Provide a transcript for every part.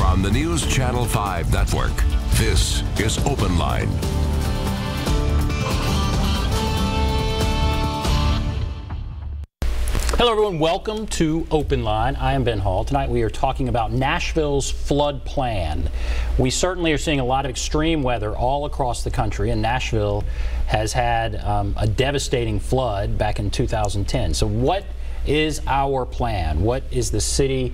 From the News Channel 5 network, this is OpenLine. Hello everyone, welcome to OpenLine. I am Ben Hall. Tonight we are talking about Nashville's flood plan. We certainly are seeing a lot of extreme weather all across the country, and Nashville has had a devastating flood back in 2010. So what is our plan? What is the city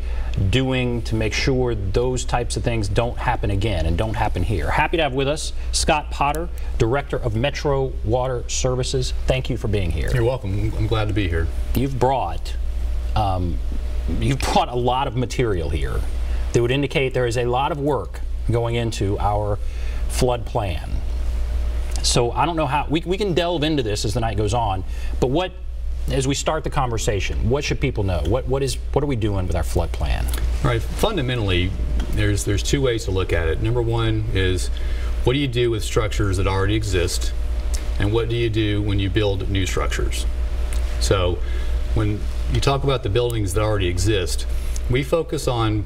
doing to make sure those types of things don't happen again and don't happen here? Happy to have with us Scott Potter, Director of Metro Water Services. Thank you for being here. You're welcome. I'm glad to be here. You've brought a lot of material here that would indicate there is a lot of work going into our flood plan. So I don't know how we can delve into this as the night goes on, but as we start the conversation, what should people know? What are we doing with our flood plan? All right. Fundamentally, there's two ways to look at it. Number one is, what do you do with structures that already exist, and what do you do when you build new structures? So when you talk about the buildings that already exist, we focus on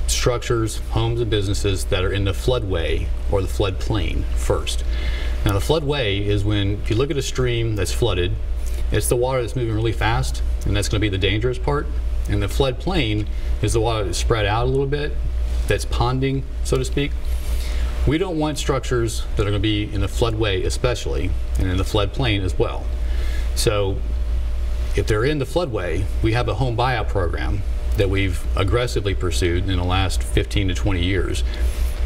structures, homes, and businesses that are in the floodway or the floodplain first. Now, the floodway is when, if you look at a stream that's flooded, it's the water that's moving really fast, and that's going to be the dangerous part. And the floodplain is the water that's spread out a little bit, that's ponding, so to speak. We don't want structures that are going to be in the floodway especially, and in the floodplain as well. So if they're in the floodway, we have a home buyout program that we've aggressively pursued in the last 15 to 20 years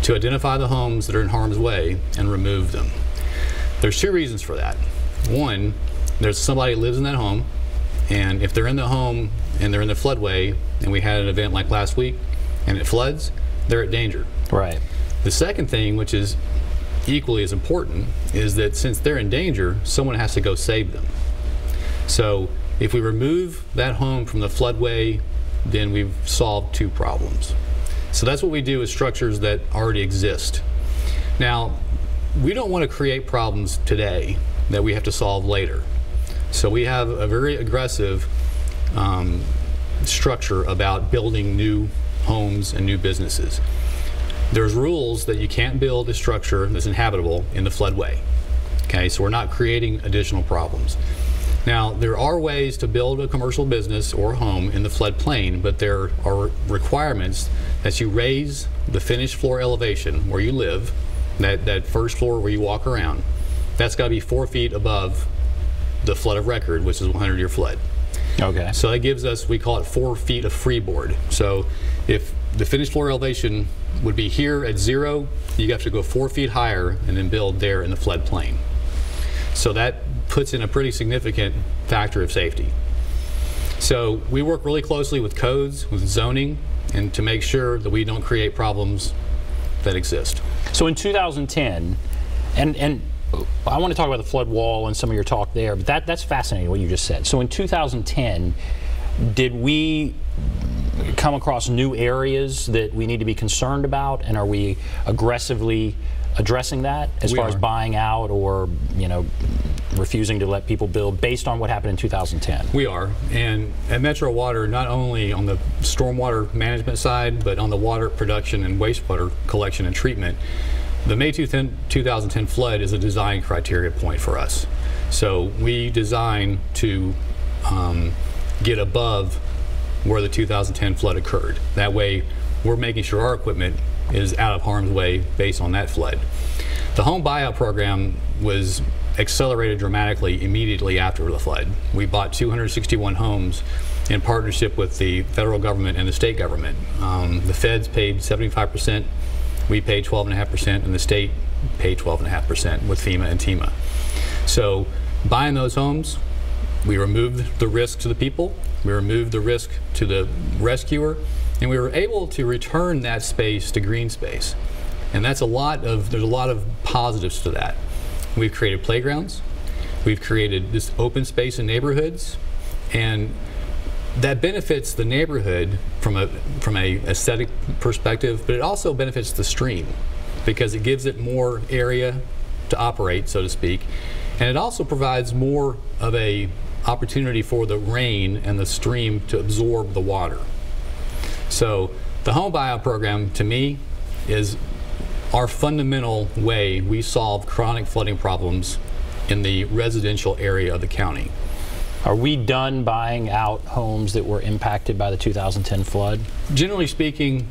to identify the homes that are in harm's way and remove them. There's two reasons for that. One, there's somebody who lives in that home, and if they're in the home and they're in the floodway, and we had an event like last week and it floods, they're at danger. Right. The second thing, which is equally as important, is that since they're in danger, someone has to go save them. So if we remove that home from the floodway, then we've solved two problems. So that's what we do with structures that already exist. Now, we don't want to create problems today that we have to solve later. So we have a very aggressive structure about building new homes and new businesses. There's rules that you can't build a structure that's inhabitable in the floodway. Okay, so we're not creating additional problems. Now, there are ways to build a commercial business or home in the floodplain, but there are requirements that you raise the finished floor elevation where you live, that first floor where you walk around. That's got to be 4 feet above the flood of record, which is 100-year flood. Okay. So that gives us, we call it 4 feet of freeboard. So if the finished floor elevation would be here at 0, you have to go 4 feet higher and then build there in the floodplain. So that puts in a pretty significant factor of safety. So we work really closely with codes, with zoning, and to make sure that we don't create problems that exist. So in 2010, and I want to talk about the flood wall and some of your talk there, but that's fascinating what you just said. So in 2010, did we come across new areas that we need to be concerned about, and are we aggressively addressing that as far as buying out or, you know, refusing to let people build based on what happened in 2010? We are, and at Metro Water, not only on the stormwater management side, but on the water production and wastewater collection and treatment, the May 2010 flood is a design criteria point for us. So we design to get above where the 2010 flood occurred. That way, we're making sure our equipment is out of harm's way based on that flood. The home buyout program was accelerated dramatically immediately after the flood. We bought 261 homes in partnership with the federal government and the state government. The feds paid 75%. We paid 12.5%, and the state paid 12.5% with FEMA and TEMA. So buying those homes, we removed the risk to the people, we removed the risk to the rescuer, and we were able to return that space to green space. And that's there's a lot of positives to that. We've created playgrounds, we've created this open space in neighborhoods, and that benefits the neighborhood from a aesthetic perspective, but it also benefits the stream because it gives it more area to operate, so to speak, and it also provides more of a opportunity for the rain and the stream to absorb the water. So the home buyout program, to me, is our fundamental way we solve chronic flooding problems in the residential area of the county. Are we done buying out homes that were impacted by the 2010 flood? Generally speaking,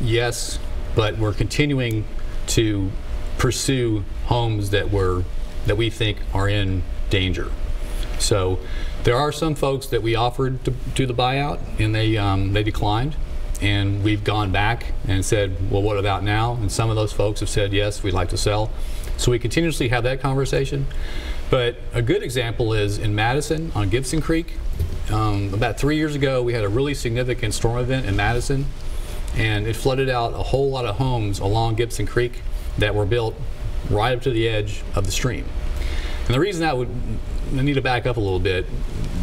yes, but we're continuing to pursue homes that we think are in danger. So there are some folks that we offered to do the buyout, and they declined. And we've gone back and said, well, what about now? And some of those folks have said, yes, we'd like to sell. So we continuously have that conversation. But a good example is in Madison on Gibson Creek. About 3 years ago, we had a really significant storm event in Madison, and it flooded out a whole lot of homes along Gibson Creek that were built right up to the edge of the stream. And the reason that I need to back up a little bit.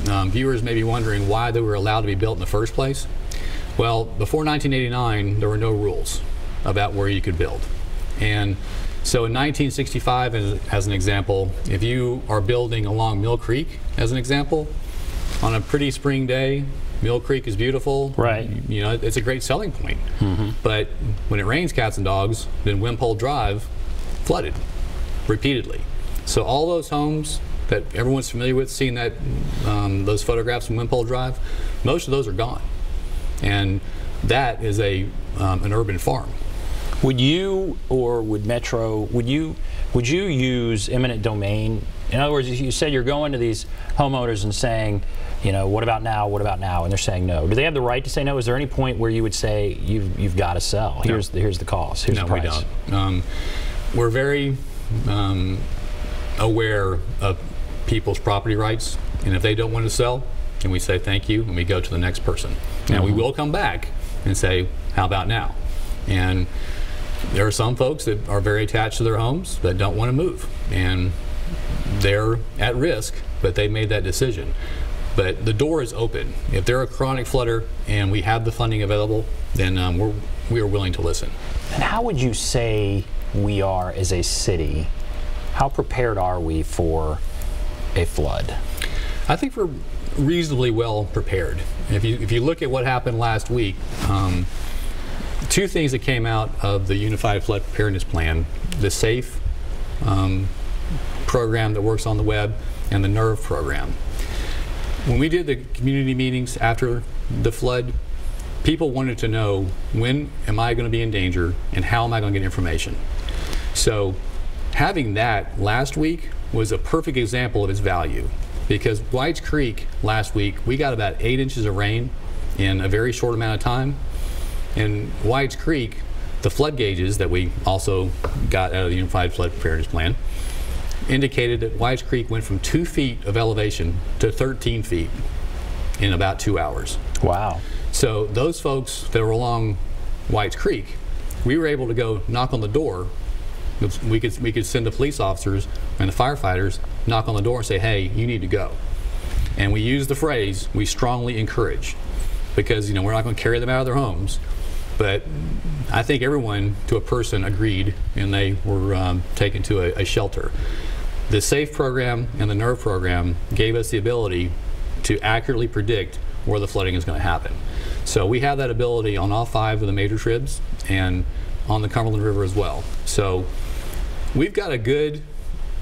Viewers may be wondering why they were allowed to be built in the first place. Well, before 1989, there were no rules about where you could build. And so in 1965, as an example, if you are building along Mill Creek, as an example, on a pretty spring day, Mill Creek is beautiful. Right. You know, it's a great selling point. But when it rains cats and dogs, then Wimpole Drive flooded repeatedly. So all those homes that everyone's familiar with, seeing that those photographs from Wimpole Drive, most of those are gone. And that is an urban farm. Would you, or would Metro, would you use eminent domain? In other words, you said you're going to these homeowners and saying, you know, what about now, what about now? And they're saying no. Do they have the right to say no? Is there any point where you would say, you've got to sell? Here's the cost, here's the price. No, we don't. We're very aware of people's property rights, and if they don't want to sell, then we say thank you, and we go to the next person. Now, we will come back and say, how about now? And there are some folks that are very attached to their homes that don't want to move, and they're at risk, but they made that decision. But the door is open. If they're a chronic flooder and we have the funding available, then we are willing to listen. And how would you say we are as a city? How prepared are we for a flood? I think we're reasonably well prepared. If you look at what happened last week, two things that came out of the Unified Flood Preparedness Plan: the SAFE program that works on the web, and the NERV program. When we did the community meetings after the flood, people wanted to know, when am I going to be in danger and how am I going to get information? So having that last week was a perfect example of its value, because Whites Creek last week, we got about 8 inches of rain in a very short amount of time. In Whites Creek, the flood gauges that we also got out of the Unified Flood Preparedness Plan indicated that Whites Creek went from 2 feet of elevation to 13 feet in about 2 hours. Wow. So those folks that were along Whites Creek, we were able to go knock on the door. We could send the police officers and the firefighters knock on the door and say, hey, you need to go. And we use the phrase, we strongly encourage, because, you know, we're not going to carry them out of their homes. But I think everyone, to a person, agreed, and they were taken to a shelter. The SAFE program and the NERV program gave us the ability to accurately predict where the flooding is going to happen. So we have that ability on all 5 of the major tribs and on the Cumberland River as well. So we've got a good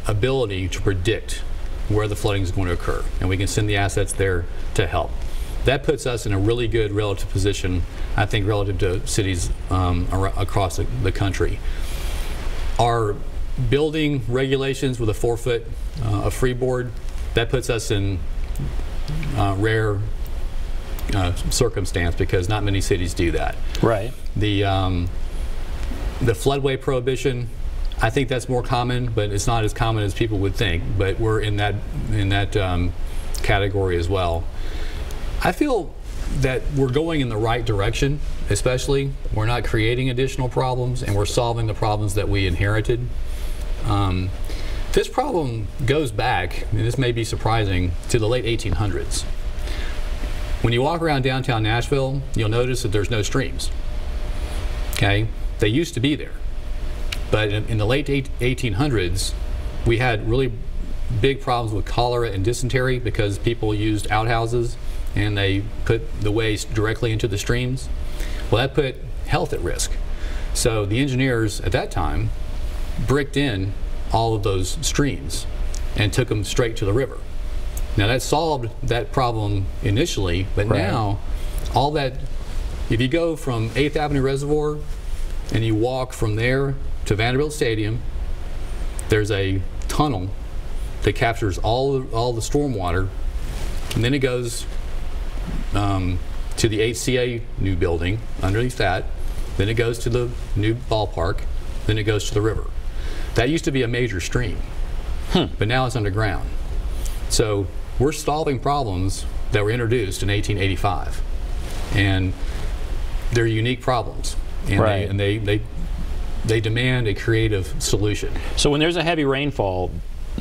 ability to predict where the flooding is going to occur, and we can send the assets there to help. That puts us in a really good relative position, I think, relative to cities across the country. Our building regulations with a 4-foot of freeboard, that puts us in rare circumstance, because not many cities do that. Right. The floodway prohibition, I think that's more common, but it's not as common as people would think. But we're in that category as well. I feel that we're going in the right direction, especially we're not creating additional problems, and we're solving the problems that we inherited. This problem goes back, and this may be surprising, to the late 1800s. When you walk around downtown Nashville, you'll notice that there's no streams. Okay? They used to be there. But in the late 1800s, we had really big problems with cholera and dysentery because people used outhouses and they put the waste directly into the streams. Well, that put health at risk. So the engineers at that time bricked in all of those streams and took them straight to the river. Now that solved that problem initially, but now all that, if you go from 8th Avenue Reservoir and you walk from there to Vanderbilt Stadium, there's a tunnel that captures all the storm water, and then it goes to the HCA new building underneath that, then it goes to the new ballpark, then it goes to the river. That used to be a major stream, but now it's underground. So we're solving problems that were introduced in 1885, and they're unique problems, and they demand a creative solution. So when there's a heavy rainfall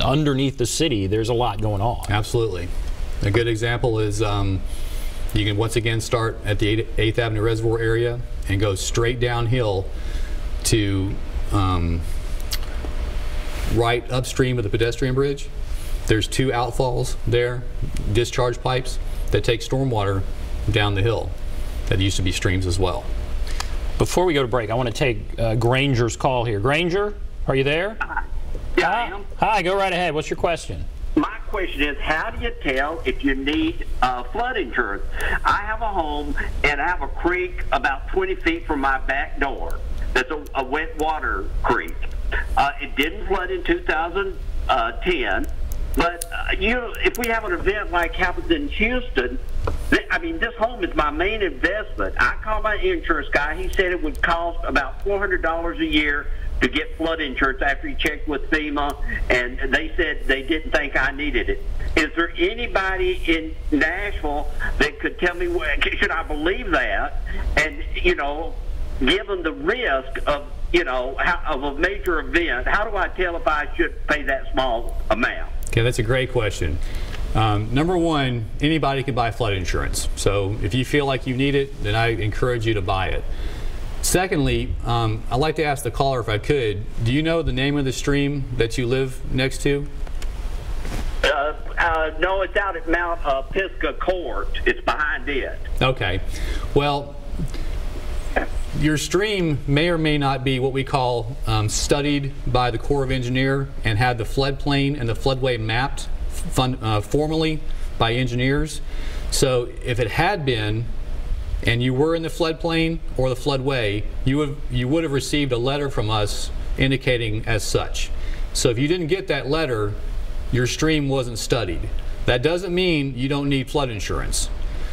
underneath the city, there's a lot going on. Absolutely. A good example is you can once again start at the 8th Avenue Reservoir area and go straight downhill to right upstream of the pedestrian bridge. There's 2 outfalls there, discharge pipes that take stormwater down the hill that used to be streams as well. Before we go to break, I want to take Granger's call here. Granger, are you there? Yeah, I am. Hi, go right ahead. What's your question? My question is, how do you tell if you need flood insurance? I have a home and I have a creek about 20 feet from my back door. That's a wet water creek. It didn't flood in 2010, but if we have an event like happens in Houston, I mean, this home is my main investment. I called my insurance guy. He said it would cost about $400 a year to get flood insurance after he checked with FEMA, and they said they didn't think I needed it. Is there anybody in Nashville that could tell me, should I believe that? And, given the risk of, of a major event, how do I tell if I should pay that small amount? Okay, that's a great question. Number one, anybody can buy flood insurance. So if you feel like you need it, then I encourage you to buy it. Secondly, I'd like to ask the caller, if I could, do you know the name of the stream that you live next to? No, it's out at Mount Pisgah Court. It's behind it. Okay. Well, your stream may or may not be what we call studied by the Corps of Engineers and had the floodplain and the floodway mapped formally by engineers. So if it had been, and you were in the floodplain or the floodway, you would have received a letter from us indicating as such. So if you didn't get that letter, your stream wasn't studied. That doesn't mean you don't need flood insurance.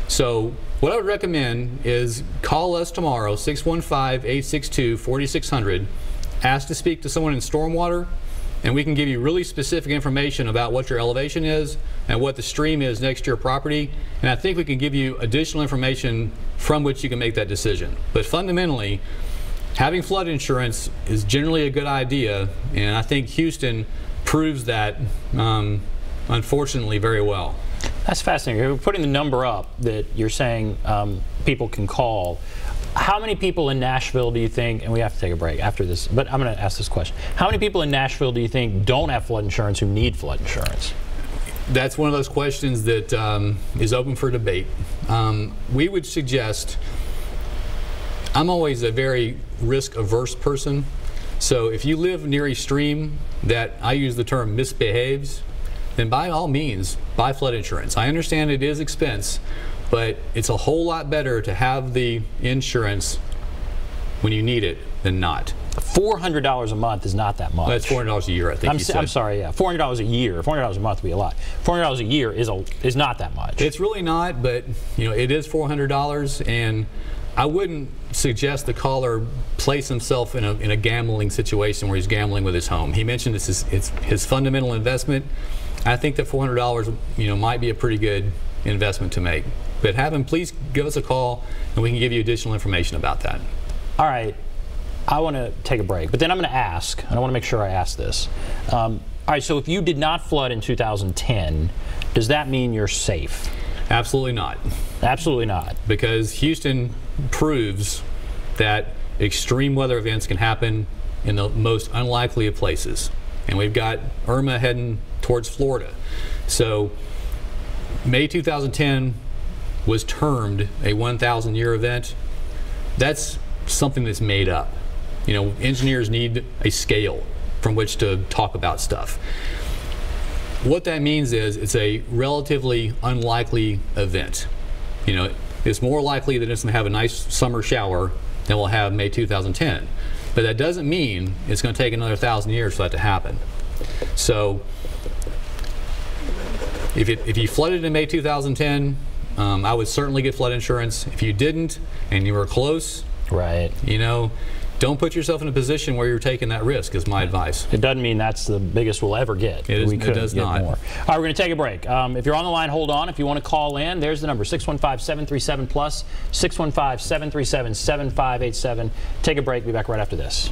So what I would recommend is call us tomorrow, 615-862-4600, ask to speak to someone in stormwater, and we can give you really specific information about what your elevation is and what the stream is next to your property. And I think we can give you additional information from which you can make that decision. But fundamentally, having flood insurance is generally a good idea, and I think Houston proves that, unfortunately, very well. That's fascinating. You're putting the number up that you're saying people can call. How many people in Nashville do you think, and we have to take a break after this, but I'm going to ask this question. How many people in Nashville do you think don't have flood insurance who need flood insurance? That's one of those questions that is open for debate. We would suggest, I'm always a very risk-averse person, so if you live near a stream that, I use the term, misbehaves, then by all means, buy flood insurance. I understand it is expense, but it's a whole lot better to have the insurance when you need it than not. $400 a month is not that much. That's $400 a year, I think you said. I'm sorry, yeah. $400 a year. $400 a month would be a lot. $400 a year is not that much. It's really not, but it is $400, and I wouldn't suggest the caller place himself in a gambling situation where he's gambling with his home. He mentioned it's his fundamental investment. I think that $400 might be a pretty good investment to make. But have him please give us a call, and we can give you additional information about that. All right. I want to take a break, but then I'm going to ask, and I want to make sure I ask this. All right, so if you did not flood in 2010, does that mean you're safe? Absolutely not. Absolutely not. Because Houston proves that extreme weather events can happen in the most unlikely of places. And we've got Irma heading towards Florida. So May 2010 was termed a 1,000-year event. that's something that's made up. You know, engineers need a scale from which to talk about stuff. What that means is it's a relatively unlikely event. You know, it's more likely that it's going to have a nice summer shower than we'll have May 2010. But that doesn't mean it's going to take another 1,000 years for that to happen. So if you flooded in May 2010, I would certainly get flood insurance. If you didn't and you were close, right, you know, don't put yourself in a position where you're taking that risk, is my advice. It doesn't mean that's the biggest we'll ever get. It does not. More. All right, we're going to take a break. If you're on the line, hold on. If you want to call in, there's the number, 615-737-PLUS, 615-737-7587. Take a break. Be back right after this.